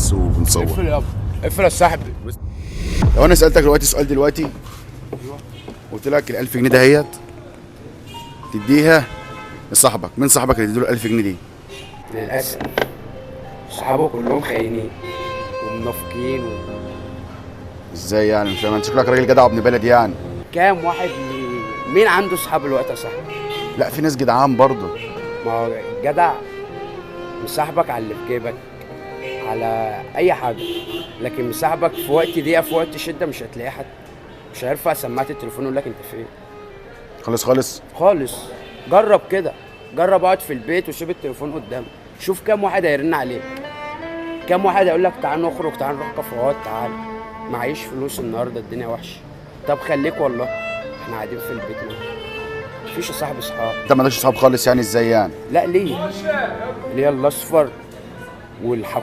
بس وبنصور. اقفل يابا، اقفل يا صاحبي. لو انا سالتك دلوقتي سؤال دلوقتي، قلت لك ال 1000 جنيه دهيت تديها لصاحبك، مين صاحبك اللي تديله ال 1000 جنيه دي؟ للاسف صحابه كلهم خاينين ومنافقين ازاي يعني؟ مش فاهم، انت شكلك راجل جدع وابن بلد يعني. كام واحد مين عنده صحاب الوقت يا صاحبي؟ لا في ناس جدعان برضه. ما هو جدع مصاحبك على اللي في جيبك، على اي حاجه، لكن مصاحبك في وقت ضيقه في وقت شده مش هتلاقيه، حد مش هيرفع سماعه التليفون يقول لك انت فين خالص خالص. خالص. جرب كده، جرب اقعد في البيت وسيب التليفون قدامك، شوف كام واحد هيرن عليك، كام واحد هيقول لك تعال نخرج، تعال نروح كافيهات، تعال معيش فلوس النهارده الدنيا وحشه. طب خليك والله احنا قاعدين في البيت مفيش يا صاحبي صحاب. انت ما عندكش صحاب خالص يعني؟ ازاي يعني؟ لا ليه؟ ليه الاصفر والحق